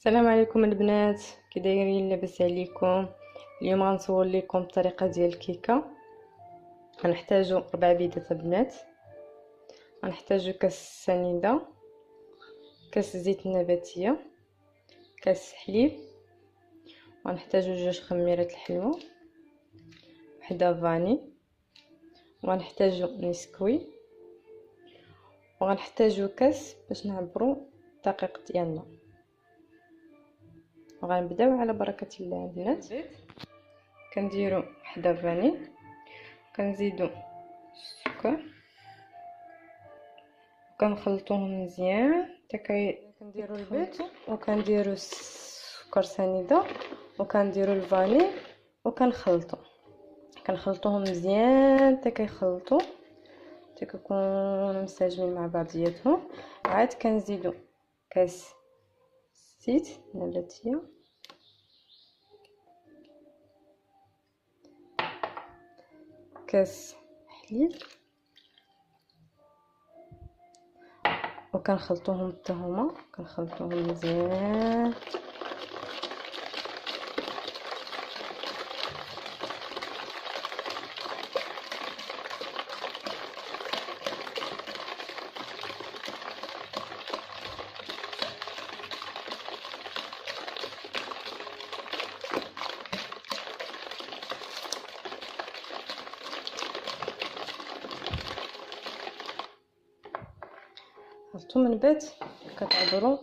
السلام عليكم البنات، كي دايرين؟ لاباس عليكم؟ اليوم غنصور لكم الطريقه ديال الكيكه. غنحتاجو 4 بيضات البنات، غنحتاجو كاس سنيده، كاس زيت نباتيه، كاس حليب، وغنحتاجو 2 خميرات الحلوى، وحده فاني، وغنحتاجو نسكوي، وغنحتاجو كاس باش نعبرو الدقيق ديالنا. وغنبداو على بركه الله البنات. كنديروا وحده فاني، كنزيدوا السكر، وكنخلطوهم مزيان حتى كنديروا البيض، وكنديروا السكر سنيده، وكنديروا الفاني، كنخلطوهم مزيان حتى كيخلطوا، حتى كيكونوا منسجمين مع بعضياتهم. عاد كنزيدوا كاس زيت نباتيه، كاس حليب، وكنخلطوهم حتى هما، كنخلطوهم مزيان. خلطو من بعد كتعبروا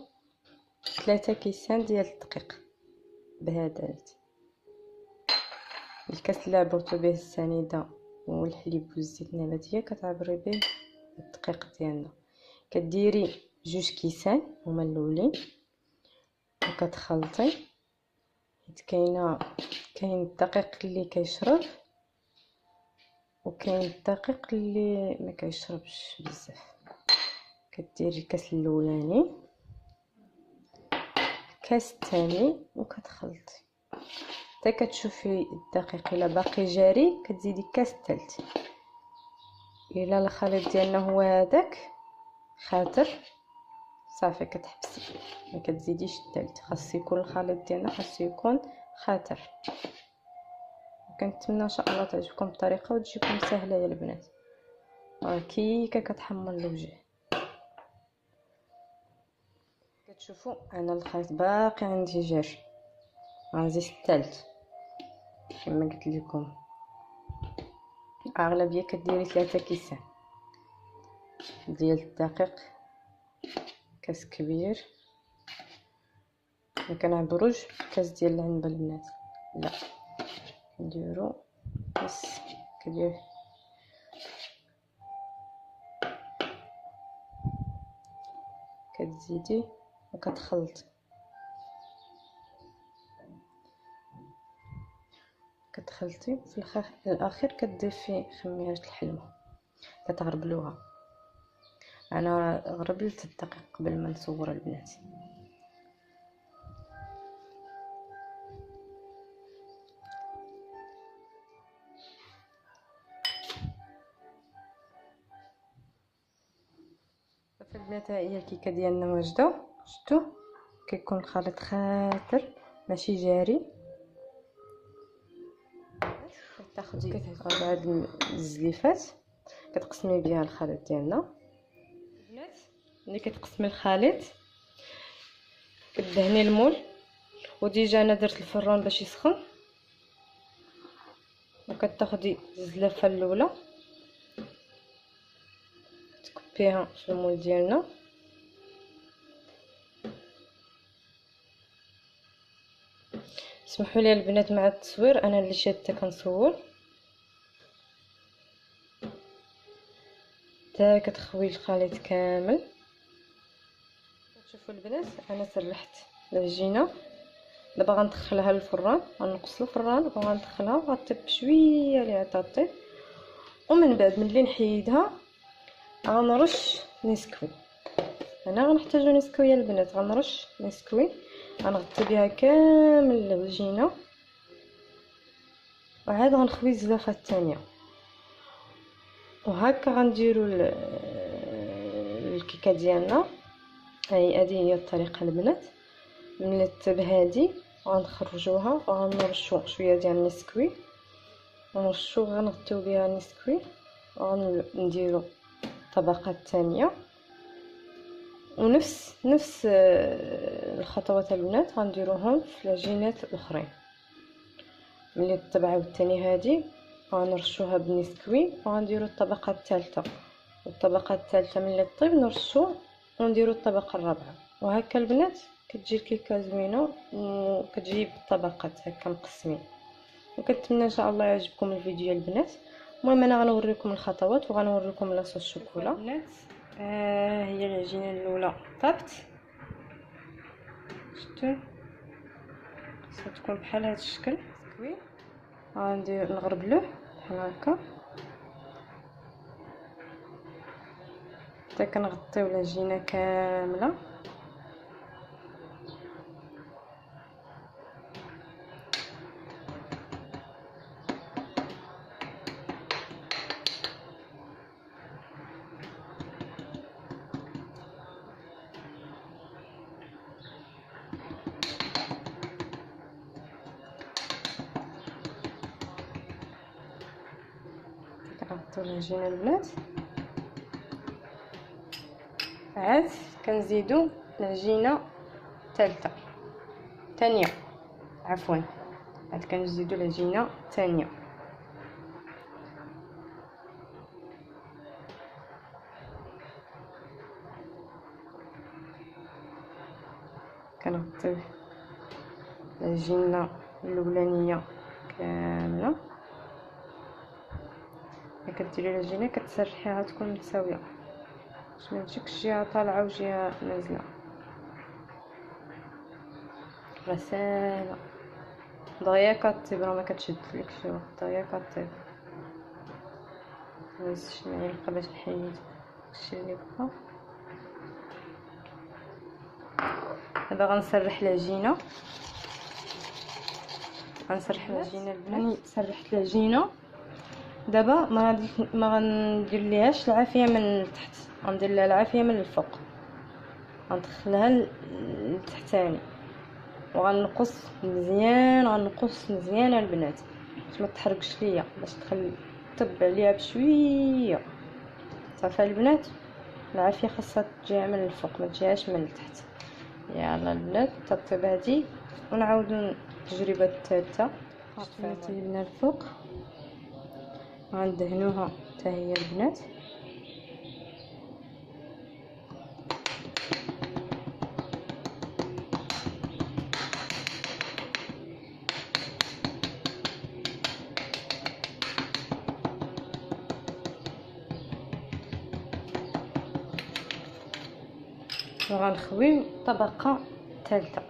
3 كيسان ديال الدقيق بهذا الكاس اللي عبرتو به السنيده والحليب والزيت النباتيه، كتعبري به الدقيق ديالنا. كديري 2 كيسان هما الاولين، وكتخلطي حيت كاين الدقيق اللي كيشرب، وكاين الدقيق اللي ما كيشربش بزاف. كديري الكاس الاولاني، الكاس الثاني، وكتخلطي حتى كتشوفي الدقيق الا باقي جاري كتزيدي الكاس الثالث. الا الخليط ديالنا هو هذاك خاطر صافي كتحبسي، ما كتزيديش الثالث. خاص يكون الخليط ديالنا خاص يكون خاطر. كنتمنى ان شاء الله تعجبكم الطريقه وتجيكم سهله يا البنات. كيكه كتحمر الوجه. كتشوفوا انا الخليط باقي عندي جاري، غنزيد الثالث كما قلت لكم. اغلبيه كديري 3 كيسان ديال الدقيق، كاس كبير. ما كنعبروش كاس ديال العنبه البنات، لا نديرو كاس كبير. كتزيدي وكتخلطي، في الاخير كتضيفي خميره الحلوى كتغربلوها. انا غربلت الدقيق قبل ما نصور البنات. صافي البنات، هي الكيكه ديالنا واجده. شفتوا كيكون الخليط خاطر ماشي جاري. كتاخدي 4 الزليفات كتقسمي بها الخليط ديالنا. البنات ملي كتقسمي الخليط كدهني المول، وديجا انا درت الفران باش يسخن. وكتاخدي الزلافه الاولى تكبيها في المول ديالنا، اسمحوا لي البنات مع التصوير، انا اللي شاده كنصور. حتى كتخوي الخليط كامل. كتشوفوا البنات انا سرحت العجينه. دابا غندخلها للفران، غنقص الفران وغندخلها وغطيب بشويه ليها طاطيب. ومن بعد ملي نحيدها غنرش نسكوي. انا غنحتاجو نسكوي البنات، غنرش نسكوي، غنغطي بها كامل العجينه. وعاد غنخوي الزلافه الثانيه. وهكا غنديروا الكيكه ديالنا. هذه هي الطريقه البنات. من الطيب هادي غنخرجوها وغنرشو شويه ديال النسكوي ونرشو غنغطيو بها النسكوي وغنديرو الطبقه الثانيه ونفس الخطوات البنات غنديروهم في العجينات الاخرين. ملي الطيب عاوتاني هادي غنرشوها بالنسكوي وغنديرو الطبقه الثالثه والطبقه الثالثه ملي الطيب نرشو ونديرو الطبقه الرابعه وهكا البنات كتجي الكيكه زوينه وكتجي بالطبقات هكا مقسمين. وكنتمنى ان شاء الله يعجبكم الفيديو البنات. المهم انا غنوريكم الخطوات وغنوريكم لاصوص الشوكولا البنات. هي العجينه الاولى طابت شفتوا ستكون بحال هذا الشكل سكوي. غندير نغربلوه بحال هكا حتى كنغطيو العجينه كامله كنغطيو العجينه البنات. عاد كنزيدو العجينه ثانيه عفوا عاد كنزيدو العجينه الثانيه كنغطيو العجينه الاولانيه كامله. ملي كديري العجينه كتسرحيها تكون متساويه باش ما تجيكش جهه طالعه وجهه نازله. غساله دغيا كطيب راه ما كتشدلكش دغيا كطيب. نهز شي معلقه باش نحيد داكشي اللي بقى. دابا غنسرح العجينه البنات. سرحت العجينه دابا ما غندير ليهاش العافيه من التحت غندير لها العافيه من الفوق. غندخلها لتحتاني وغنقص مزيان البنات باش ما تحرقش ليا باش تخلي طب عليها بشويه صافي البنات. العافيه خاصها تجيها من الفوق ما تجيهاش من التحت. يلا البنات الطيب هادي ونعاودو التجربه الثالثه. طيبنا الفوق غندهنوها حتى هي البنات. وغنخويو الطبقه الثالثه.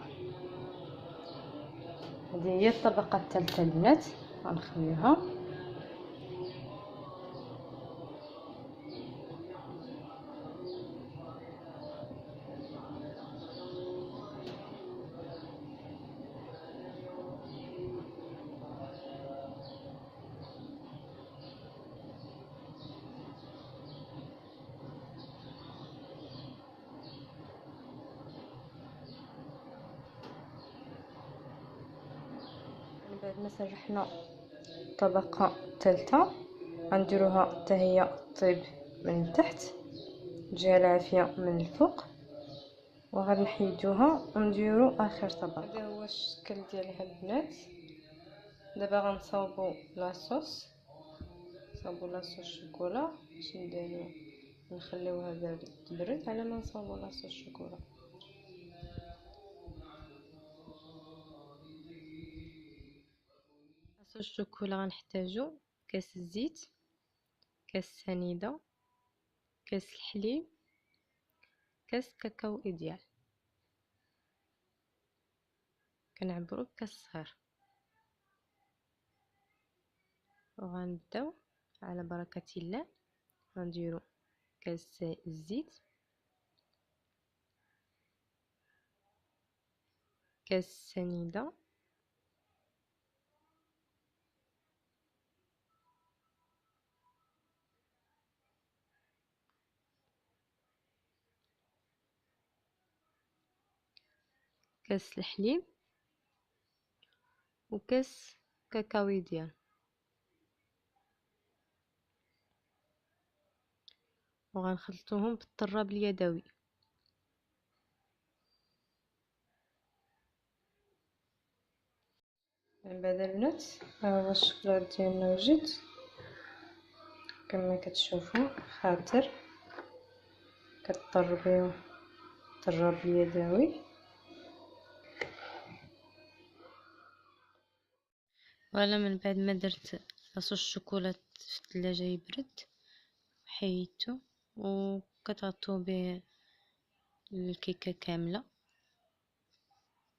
هذه هي الطبقه الثالثه البنات غنخويوها. بعد ما سرحنا الطبقه الثالثه غنديروها حتى هي طيب من التحت تجيها العافيه من الفوق وغنحيدوها ونديرو اخر طبقه. هذا هو الشكل ديالها البنات. دابا غنصاوبو لاصوص الشوكولا باش نديرو نخليوها تبرد على ما نصاوبو لاصوص الشوكولا. لاصوص الشوكولا غنحتاجو كاس الزيت، كاس سنيده، كاس الحليب، كاس كاكاو ايديال. كنعبرو بكاس صغير وغنبداو على بركه الله. غنديرو كاس الزيت، كاس سنيده، كاس الحليب وكاس كاكاو ديال، وغنخلطوهم بالطراب اليدوي. من بعد البنات ها هو الشكلاط ديالنا وجد كما كتشوفوا، خاطر كطربيو الطراب اليدوي. ولا من بعد ما درت لاصوص الشوكولاط في الثلاجه يبرد، حيدته وكتغطوه به الكيكه كامله،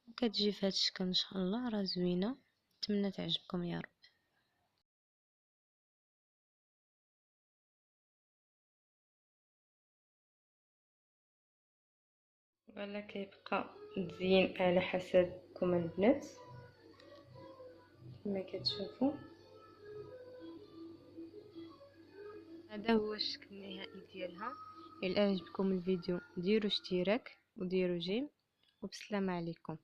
وكتجي في هذا الشكل ان شاء الله. راه زوينه، نتمنى تعجبكم يا رب. ولا كيبقى مزيان على حسبكم البنات كما كتشوفوا. هذا هو الشكل النهائي ديالها. الى عجبكم الفيديو ديروا اشتراك وديروا جيم، وبسلام عليكم.